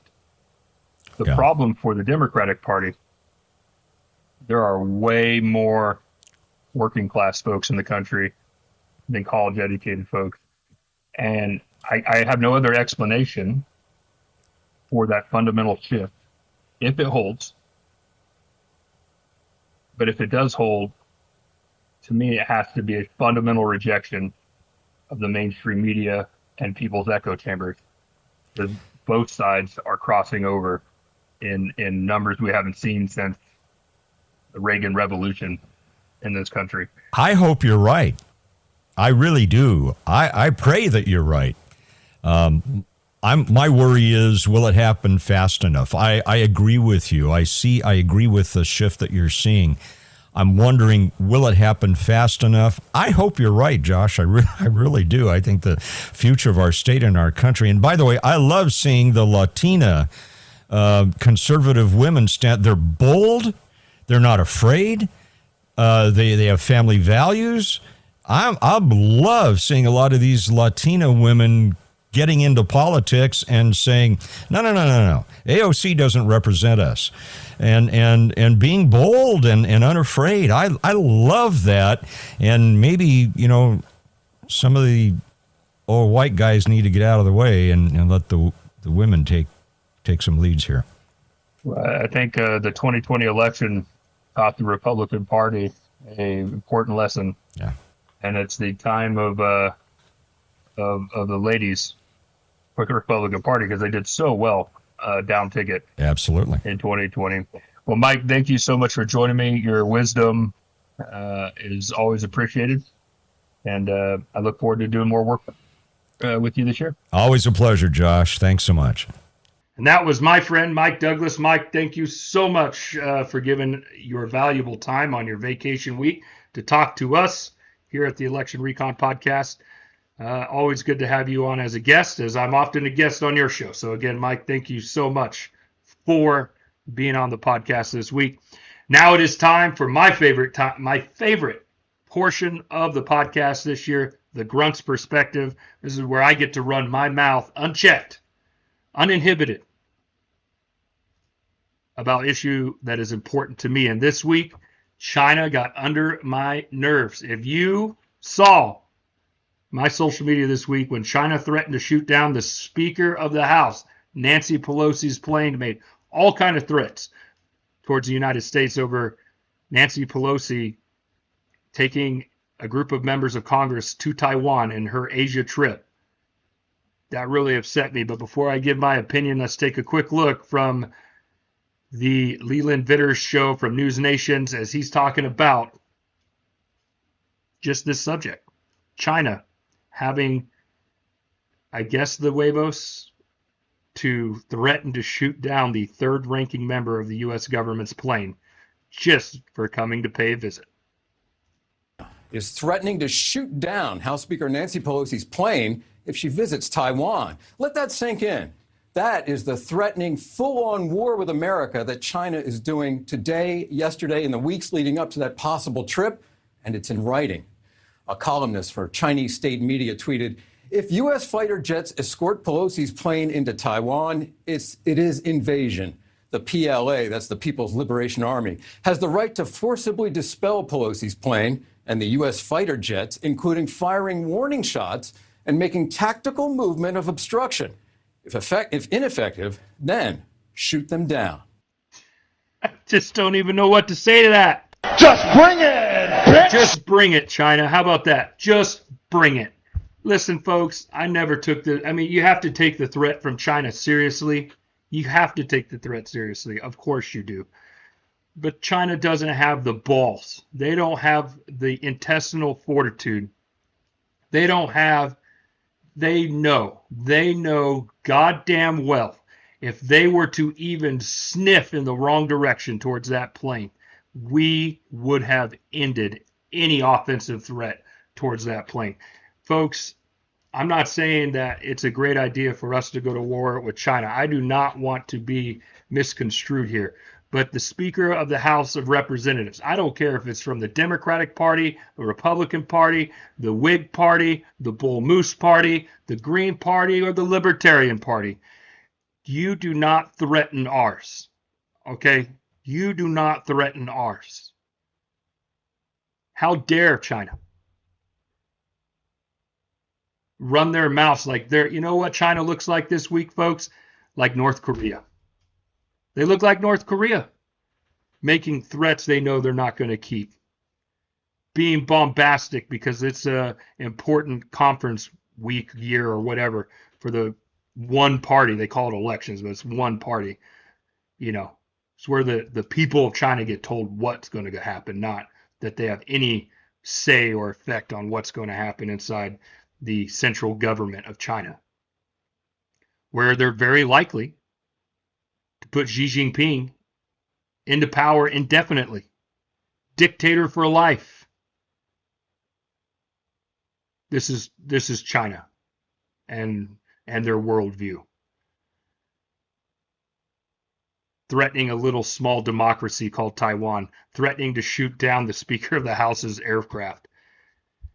The problem for the Democratic Party, there are way more working class folks in the country than college educated folks. And I have no other explanation for that fundamental shift if it holds. But if it does hold, to me, it has to be a fundamental rejection of the mainstream media and people's echo chambers, because both sides are crossing over in numbers we haven't seen since the Reagan Revolution in this country. I hope you're right. I really do. I pray that you're right. My worry is, will it happen fast enough? I agree with you. I agree with the shift that you're seeing. I'm wondering, will it happen fast enough? I hope you're right, Josh. I really do. I think the future of our state and our country. And by the way, I love seeing the Latina conservative women stand. They're bold. They're not afraid. They have family values. I love seeing a lot of these Latina women getting into politics and saying, no. AOC doesn't represent us. And being bold and unafraid. I love that. And maybe, some of the old white guys need to get out of the way and let the women take some leads here. Well, I think the 2020 election taught the Republican Party a important lesson. Yeah. And it's the time of the ladies for the Republican Party, because they did so well down ticket. Absolutely. In 2020. Well, Mike, thank you so much for joining me. Your wisdom is always appreciated. And I look forward to doing more work with you this year. Always a pleasure, Josh. Thanks so much. And that was my friend, Mike Douglas. Mike, thank you so much for giving your valuable time on your vacation week to talk to us here at the Election Recon Podcast. Always good to have you on as a guest, as I'm often a guest on your show. So again, Mike, thank you so much for being on the podcast this week. Now it is time for my favorite portion of the podcast this year, the Grunt's Perspective. This is where I get to run my mouth unchecked, uninhibited about issue that is important to me. And this week, China got under my nerves. If you saw my social media this week when China threatened to shoot down the Speaker of the House, Nancy Pelosi's plane, made all kind of threats towards the United States over Nancy Pelosi taking a group of members of Congress to Taiwan in her Asia trip. That really upset me. But before I give my opinion, let's take a quick look from the Leland Vitters show from News Nations as he's talking about just this subject. China having, I guess, the huevos to threaten to shoot down the third-ranking member of the U.S. government's plane just for coming to pay a visit. is threatening to shoot down House Speaker Nancy Pelosi's plane if she visits Taiwan. Let that sink in. That is the threatening full-on war with America that China is doing today, yesterday, and the weeks leading up to that possible trip, and it's in writing. A columnist for Chinese state media tweeted, "If U.S. fighter jets escort Pelosi's plane into Taiwan, it is invasion. The PLA, that's the People's Liberation Army, has the right to forcibly dispel Pelosi's plane and the U.S. fighter jets, including firing warning shots and making tactical movement of obstruction. If ineffective, then shoot them down." I just don't even know what to say to that. Just bring it, bitch! Just bring it, China. How about that? Just bring it. Listen, folks, I never took you have to take the threat from China seriously. You have to take the threat seriously. Of course you do. But China doesn't have the balls. They don't have the intestinal fortitude. They know goddamn well if they were to even sniff in the wrong direction towards that plane, we would have ended any offensive threat towards that plane. Folks, I'm not saying that it's a great idea for us to go to war with China. I do not want to be misconstrued here. But the Speaker of the House of Representatives, I don't care if it's from the Democratic Party, the Republican Party, the Whig Party, the Bull Moose Party, the Green Party, or the Libertarian Party, you do not threaten ours. Okay? You do not threaten ours. How dare China run their mouths like they're, you know what China looks like this week, folks? Like North Korea. They look like North Korea, making threats they know they're not going to keep, being bombastic because it's a important conference week, year, or whatever for the one party. They call it elections, but it's one party. You know, it's where the people of China get told what's going to happen, not that they have any say or effect on what's going to happen inside the central government of China, where they're very likely to put Xi Jinping into power indefinitely. Dictator for life. This is China and their worldview. Threatening a little small democracy called Taiwan. Threatening to shoot down the Speaker of the House's aircraft.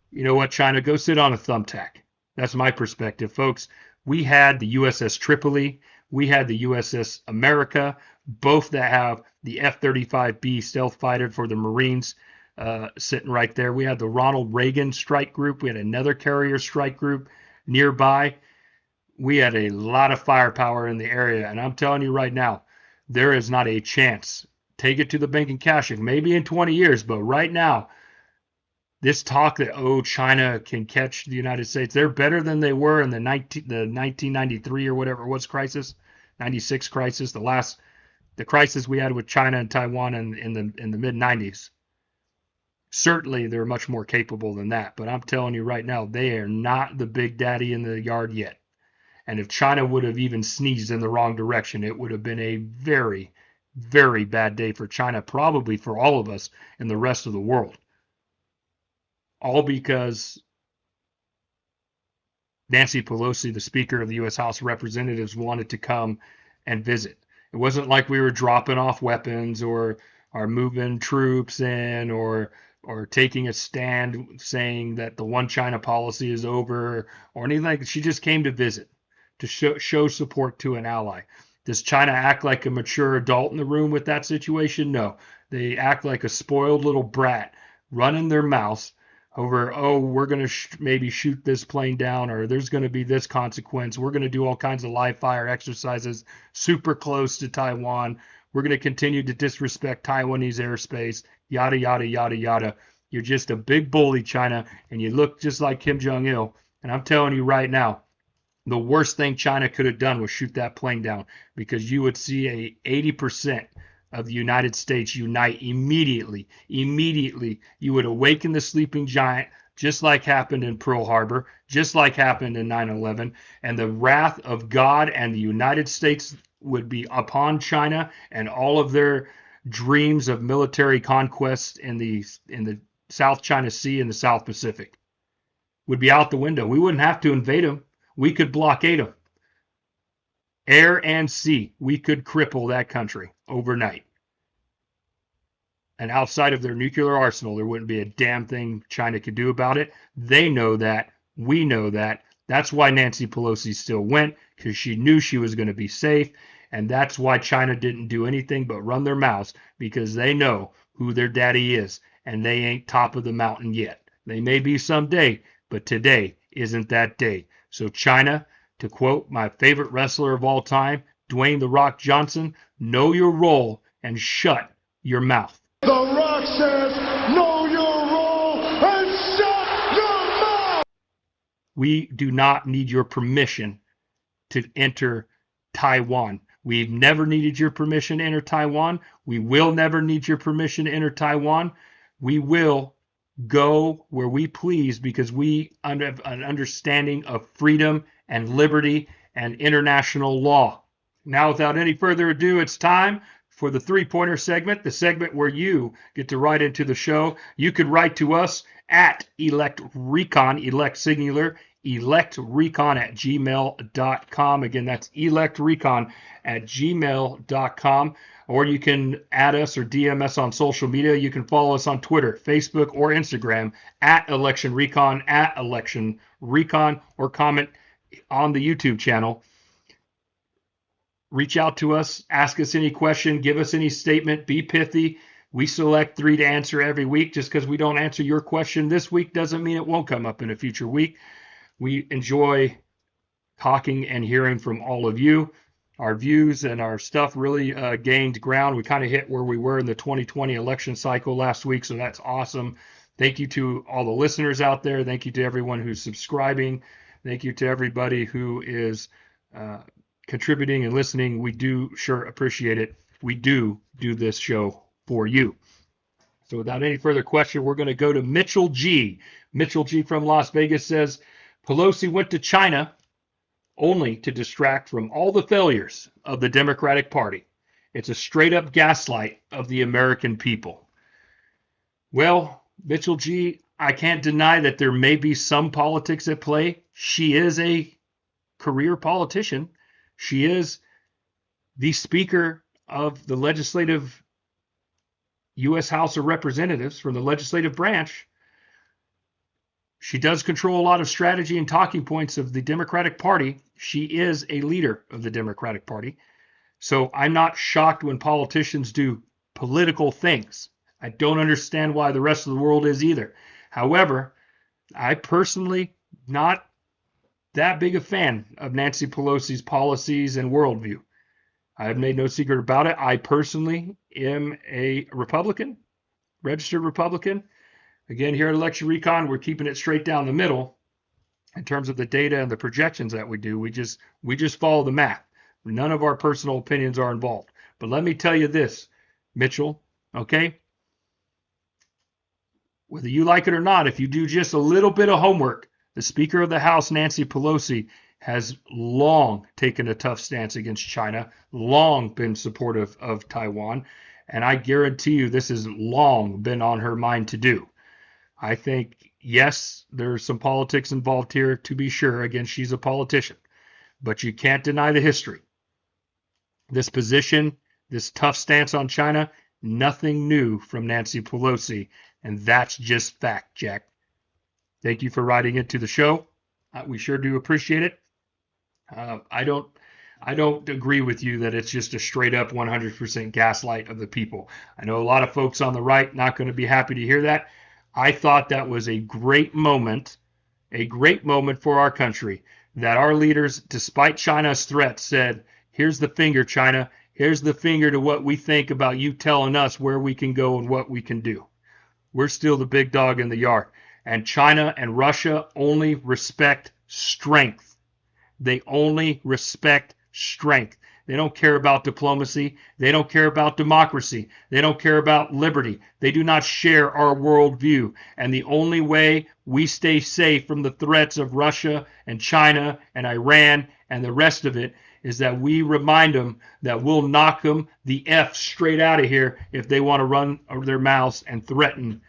You know what, China? Go sit on a thumbtack. That's my perspective, folks. We had the USS Tripoli. We had the USS America, both that have the F-35B stealth fighter for the Marines sitting right there. We had the Ronald Reagan strike group. We had another carrier strike group nearby. We had a lot of firepower in the area. And I'm telling you right now, there is not a chance. Take it to the bank and cash it. Maybe in 20 years, but right now, this talk that, China can catch the United States, they're better than they were in the 1993 or whatever it was crisis, 96 crisis, the crisis we had with China and Taiwan in the mid-90s. Certainly, they're much more capable than that. But I'm telling you right now, they are not the big daddy in the yard yet. And if China would have even sneezed in the wrong direction, it would have been a very, very bad day for China, probably for all of us and the rest of the world. All because Nancy Pelosi, the Speaker of the U.S. House of Representatives, wanted to come and visit. It wasn't like we were dropping off weapons or moving troops in or taking a stand saying that the one China policy is over or anything like that. She just came to visit, to show support to an ally. Does China act like a mature adult in the room with that situation? No. They act like a spoiled little brat running their mouths over, we're going to maybe shoot this plane down, or there's going to be this consequence. We're going to do all kinds of live fire exercises super close to Taiwan. We're going to continue to disrespect Taiwanese airspace, yada, yada, yada, yada. You're just a big bully, China, and you look just like Kim Jong-il. And I'm telling you right now, the worst thing China could have done was shoot that plane down, because you would see 80% of the United States unite immediately. Immediately, you would awaken the sleeping giant, just like happened in Pearl Harbor, just like happened in 9/11, and the wrath of God and the United States would be upon China and all of their dreams of military conquest in the South China Sea and the South Pacific. Would be out the window. We wouldn't have to invade them. We could blockade them. Air and sea, we could cripple that country overnight. And outside of their nuclear arsenal, there wouldn't be a damn thing China could do about it. They know that. We know that. That's why Nancy Pelosi still went, because she knew she was going to be safe. And that's why China didn't do anything but run their mouths, because they know who their daddy is, and they ain't top of the mountain yet. They may be someday, but today isn't that day. So China, to quote my favorite wrestler of all time, Dwayne "The Rock" Johnson, know your role and shut your mouth. The Rock says, know your role and shut your mouth! We do not need your permission to enter Taiwan. We've never needed your permission to enter Taiwan. We will never need your permission to enter Taiwan. We will go where we please because we have an understanding of freedom and liberty and international law. Now, without any further ado, it's time for the three-pointer segment, the segment where you get to write into the show. You could write to us at Recon, elect singular, electrecon@gmail.com. Again, that's electrecon@gmail.com. Or you can add us or DM us on social media. You can follow us on Twitter, Facebook, or Instagram at Election Recon, or comment on the YouTube channel. Reach out to us, ask us any question, give us any statement, be pithy. We select 3 to answer every week. Just because we don't answer your question this week doesn't mean it won't come up in a future week. We enjoy talking and hearing from all of you. Our views and our stuff really gained ground. We kind of hit where we were in the 2020 election cycle last week, so that's awesome. Thank you to all the listeners out there. Thank you to everyone who's subscribing. Thank you to everybody who is contributing and listening. We do sure appreciate it. We do this show for you. So without any further question, we're going to go to Mitchell G. Mitchell G from Las Vegas says, Pelosi went to China only to distract from all the failures of the Democratic Party. It's a straight up gaslight of the American people. Well, Mitchell G., I can't deny that there may be some politics at play. She is a career politician. She is the Speaker of the legislative U.S. House of Representatives from the legislative branch. She does control a lot of strategy and talking points of the Democratic Party. She is a leader of the Democratic Party. So I'm not shocked when politicians do political things. I don't understand why the rest of the world is either. However, I personally not that big a fan of Nancy Pelosi's policies and worldview. I have made no secret about it. I personally am a Republican, registered Republican. Again, here at Election Recon, we're keeping it straight down the middle in terms of the data and the projections that we do. We just follow the math. None of our personal opinions are involved. But let me tell you this, Mitchell, okay? Whether you like it or not, if you do just a little bit of homework, the Speaker of the House, Nancy Pelosi, has long taken a tough stance against China, long been supportive of Taiwan, and I guarantee you this has long been on her mind to do. I think, yes, there's some politics involved here, to be sure. Again, she's a politician. But you can't deny the history. This position, this tough stance on China, nothing new from Nancy Pelosi. And that's just fact, Jack. Thank you for writing into the show. We sure do appreciate it. I don't agree with you that it's just a straight up 100% gaslight of the people. I know a lot of folks on the right not going to be happy to hear that. I thought that was a great moment for our country, that our leaders, despite China's threats, said, here's the finger, China. Here's the finger to what we think about you telling us where we can go and what we can do. We're still the big dog in the yard. And China and Russia only respect strength. They only respect strength. They don't care about diplomacy. They don't care about democracy. They don't care about liberty. They do not share our worldview. And the only way we stay safe from the threats of Russia and China and Iran and the rest of it is that we remind them that we'll knock them the F straight out of here if they want to run their mouths and threaten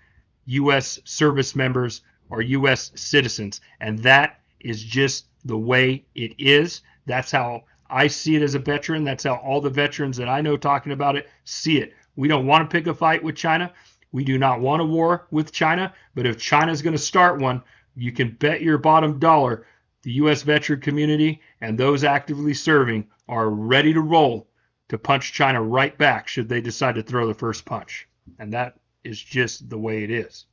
U.S. service members or U.S. citizens. And that is just the way it is. That's how I see it as a veteran. That's how all the veterans that I know talking about it see it. We don't want to pick a fight with China. We do not want a war with China. But if China's going to start one, you can bet your bottom dollar the U.S. veteran community and those actively serving are ready to roll to punch China right back should they decide to throw the first punch. And that is just the way it is.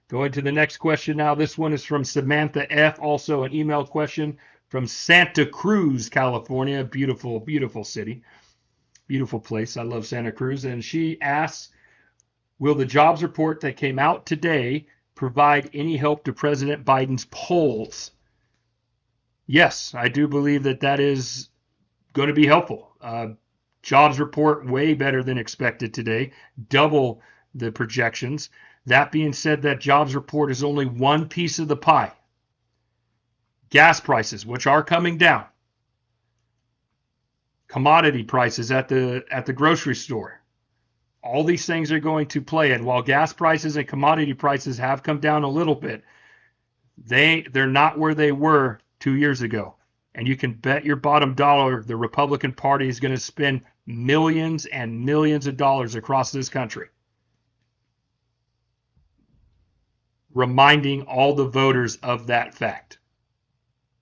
Going to the next question now. This one is from Samantha F., also an email question from Santa Cruz, California. Beautiful, beautiful city. Beautiful place. I love Santa Cruz. And she asks, will the jobs report that came out today provide any help to President Biden's polls? Yes, I do believe that that is going to be helpful. Jobs report way better than expected today, double the projections. That being said, that jobs report is only one piece of the pie. Gas prices, which are coming down. Commodity prices at the grocery store. All these things are going to play. And while gas prices and commodity prices have come down a little bit, they're not where they were 2 years ago. And you can bet your bottom dollar the Republican Party is going to spend millions and millions of dollars across this country reminding all the voters of that fact.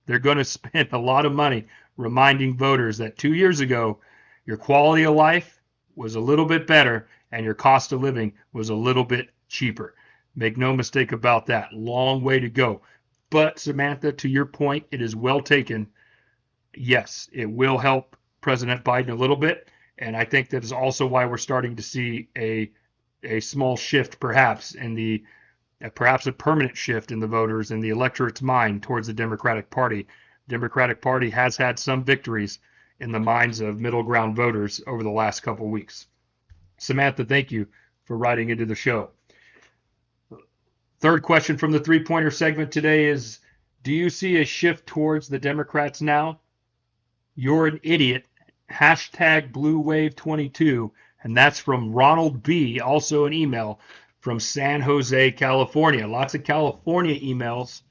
They're going to spend a lot of money reminding voters that 2 years ago, your quality of life was a little bit better and your cost of living was a little bit cheaper. Make no mistake about that. Long way to go. But Samantha, to your point, it is well taken. Yes, it will help President Biden a little bit. And I think that is also why we're starting to see a small shift, perhaps a permanent shift in the voters and the electorate's mind towards the Democratic Party. The Democratic Party has had some victories in the minds of middle ground voters over the last couple of weeks. Samantha, thank you for writing into the show. Third question from the three-pointer segment today is, do you see a shift towards the Democrats now? You're an idiot. Hashtag Blue Wave 22. And that's from Ronald B., also an email from San Jose, California. Lots of California emails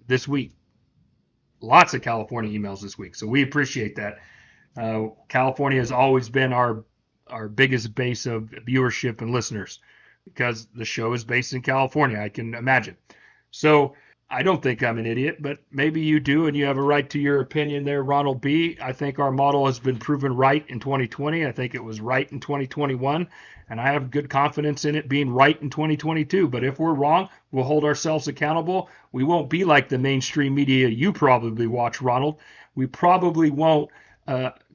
this week. Lots of California emails this week. So we appreciate that. California has always been our biggest base of viewership and listeners because the show is based in California, I can imagine. So I don't think I'm an idiot, but maybe you do, and you have a right to your opinion there, Ronald B. I think our model has been proven right in 2020. I think it was right in 2021, and I have good confidence in it being right in 2022. But if we're wrong, we'll hold ourselves accountable. We won't be like the mainstream media you probably watch, Ronald. We probably won't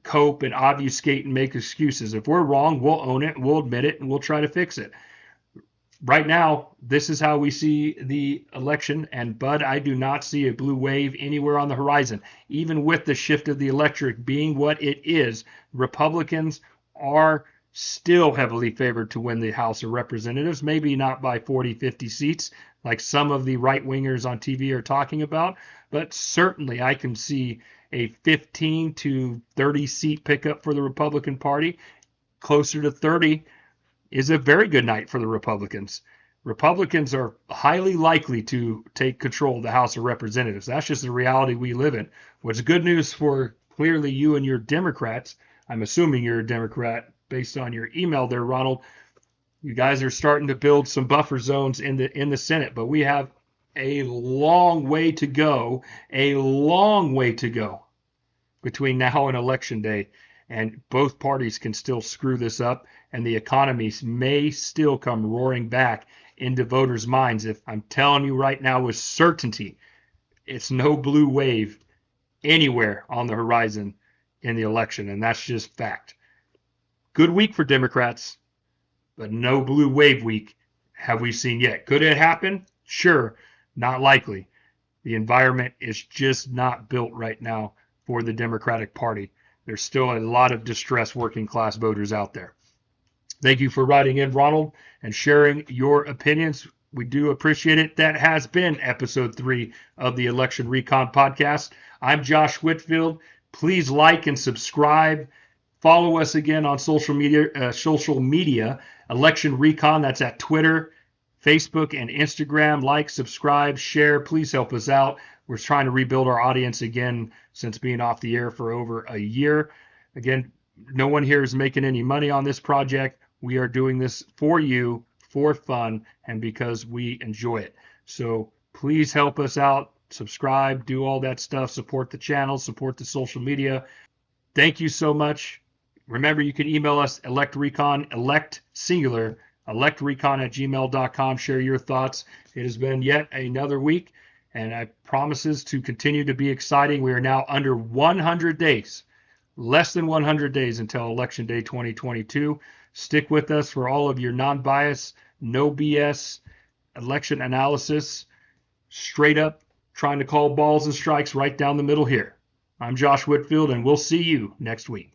cope and obfuscate and make excuses. If we're wrong, we'll own it, we'll admit it, and we'll try to fix it. Right now, this is how we see the election, and Bud, I do not see a blue wave anywhere on the horizon. Even with the shift of the electorate being what it is, Republicans are still heavily favored to win the House of Representatives, maybe not by 40, 50 seats, like some of the right-wingers on TV are talking about, but certainly I can see a 15 to 30 seat pickup for the Republican Party. Closer to 30 is a very good night for the Republicans. Republicans are highly likely to take control of the House of Representatives. That's just the reality we live in. What's good news for clearly you and your Democrats, I'm assuming you're a Democrat based on your email there, Ronald, you guys are starting to build some buffer zones in the Senate, but we have a long way to go between now and Election Day. And both parties can still screw this up, and the economy may still come roaring back into voters' minds. If I'm telling you right now with certainty, it's no blue wave anywhere on the horizon in the election, and that's just fact. Good week for Democrats, but no blue wave week have we seen yet. Could it happen? Sure, not likely. The environment is just not built right now for the Democratic Party. There's still a lot of distressed working class voters out there. Thank you for writing in, Ronald, and sharing your opinions. We do appreciate it. That has been episode 3 of the Election Recon podcast. I'm Josh Whitfield. Please like and subscribe. Follow us again on social media, Election Recon. That's at Twitter, Facebook, and Instagram. Like, subscribe, share. Please help us out. We're trying to rebuild our audience again since being off the air for over a year. Again, no one here is making any money on this project. We are doing this for you, for fun, and because we enjoy it. So please help us out. Subscribe, do all that stuff. Support the channel, support the social media. Thank you so much. Remember, you can email us, electrecon, electrecon@gmail.com. Share your thoughts. It has been yet another week, and I promises to continue to be exciting. We are now under 100 days, less than 100 days until Election Day 2022. Stick with us for all of your non-bias, no BS election analysis, straight up trying to call balls and strikes right down the middle here. I'm Josh Whitfield, and we'll see you next week.